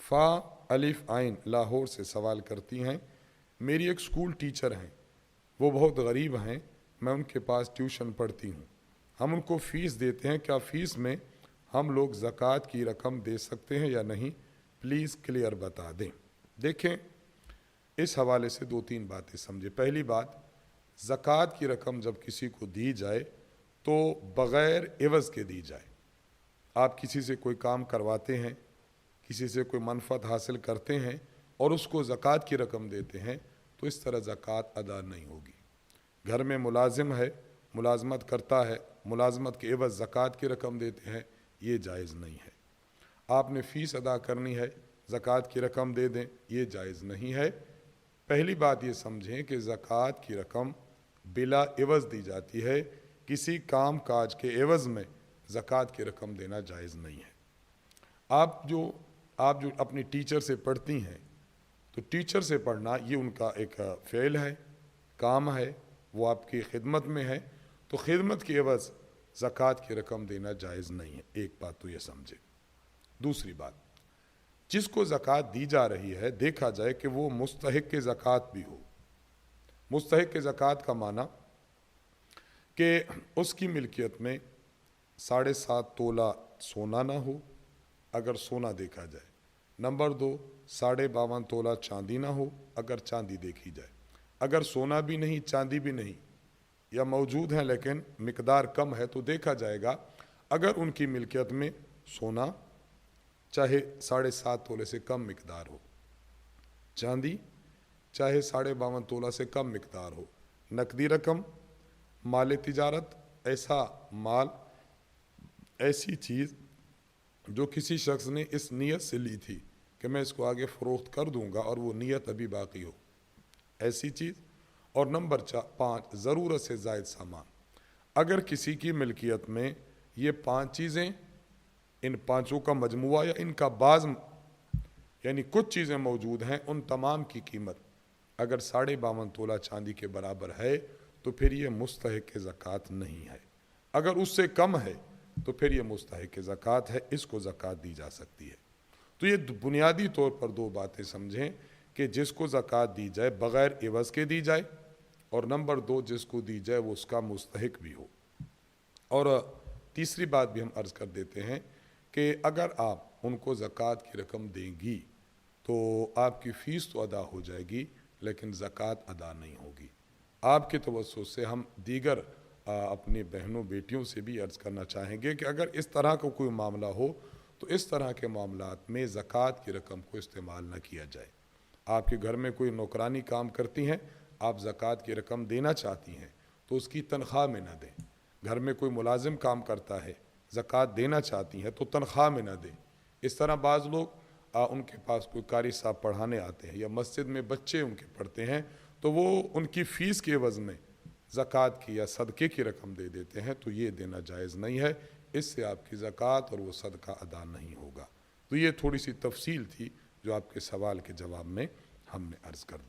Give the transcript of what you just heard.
फ़ा अलिफ आइन लाहौर से सवाल करती हैं, मेरी एक स्कूल टीचर हैं, वो बहुत गरीब हैं, मैं उनके पास ट्यूशन पढ़ती हूँ, हम उनको फ़ीस देते हैं, क्या फ़ीस में हम लोग ज़कात की रकम दे सकते हैं या नहीं, प्लीज़ क्लियर बता दें। देखें, इस हवाले से 2-3 बातें समझे। पहली बात, ज़कात की रकम जब किसी को दी जाए तो बग़ैर एवज़ के दी जाए। आप किसी से कोई काम करवाते हैं, किसी से कोई मनफ़त हासिल करते हैं और उसको ज़कात की रकम देते हैं, तो इस तरह ज़कात अदा नहीं होगी। घर में मुलाजिम है, मुलाजमत करता है, मुलाजमत के एवज़ ज़कात की रकम देते हैं, ये जायज़ नहीं है। आपने फ़ीस अदा करनी है, ज़कात की रकम दे दें, ये जायज़ नहीं है। पहली बात ये समझें कि ज़कात की रकम बिला एवज़ दी जाती है, किसी काम काज के एवज़ में ज़कात की रकम देना जायज़ नहीं है। आप जो अपनी टीचर से पढ़ती हैं, तो टीचर से पढ़ना ये उनका एक फ़ेल है, काम है, वो आपकी खिदमत में है, तो खिदमत की एवज़ ज़कात की रकम देना जायज़ नहीं है। एक बात तो ये समझे। दूसरी बात, जिसको ज़कात दी जा रही है, देखा जाए कि वो मुस्तहिक़ के ज़कात भी हो। मुस्तहिक़ के ज़कात का माना कि उसकी मिल्कियत में 7.5 तोला सोना ना हो, अगर सोना देखा जाए। नंबर 2, 52.5 तोला चांदी ना हो, अगर चांदी देखी जाए। अगर सोना भी नहीं, चांदी भी नहीं, या मौजूद हैं लेकिन मिकदार कम है, तो देखा जाएगा अगर उनकी मिल्कियत में सोना चाहे 7.5 तोले से कम मिकदार हो, चांदी चाहे 52.5 तोला से कम मिकदार हो, नकदी रकम, माल तिजारत, ऐसा माल, ऐसी चीज़ जो किसी शख्स ने इस नीयत से ली थी कि मैं इसको आगे फ़रोख्त कर दूंगा और वो नीयत अभी बाकी हो, ऐसी चीज़। और नंबर 5, ज़रूरत से ज़ायद सामान। अगर किसी की मिल्कियत में ये 5 चीज़ें, इन 5 का मजमुआ या इनका बाज़, यानी कुछ चीज़ें मौजूद हैं, उन तमाम की कीमत अगर 52.5 तोला चांदी के बराबर है, तो फिर ये मुस्तहिक़ ज़कात नहीं है। अगर उससे कम है तो फिर ये मुस्तहिक़ ज़कात है, इसको ज़कात दी जा सकती है। तो ये बुनियादी तौर पर 2 बातें समझें कि जिसको ज़कात दी जाए बग़ैर एवज़ के दी जाए, और नंबर 2, जिसको दी जाए वो उसका मुस्तहिक़ भी हो। और तीसरी बात भी हम अर्ज़ कर देते हैं कि अगर आप उनको ज़कात की रकम देंगी तो आपकी फ़ीस तो अदा हो जाएगी, लेकिन ज़कात अदा नहीं होगी। आपके तवज्जुह से हम दीगर अपनी बहनों बेटियों से भी अर्ज़ करना चाहेंगे कि अगर इस तरह का कोई मामला हो, तो इस तरह के मामलात में ज़कात की रकम को इस्तेमाल न किया जाए। आपके घर में कोई नौकरानी काम करती हैं, आप ज़कात की रकम देना चाहती हैं, तो उसकी तनख्वाह में न दें। घर में कोई मुलाजिम काम करता है, ज़कात देना चाहती हैं, तो तनख्वाह में न दें। इस तरह बाज़ लोग उनके पास कोई कारी साहब पढ़ाने आते हैं या मस्जिद में बच्चे उनके पढ़ते हैं, तो वो उनकी फ़ीस के एवज़ में ज़कात की या सदक़े की रकम दे देते हैं, तो ये देना जायज़ नहीं है। इससे आपकी ज़कात और वो सदका अदा नहीं होगा। तो ये थोड़ी सी तफसील थी जो आपके सवाल के जवाब में हमने अर्ज़ कर दी।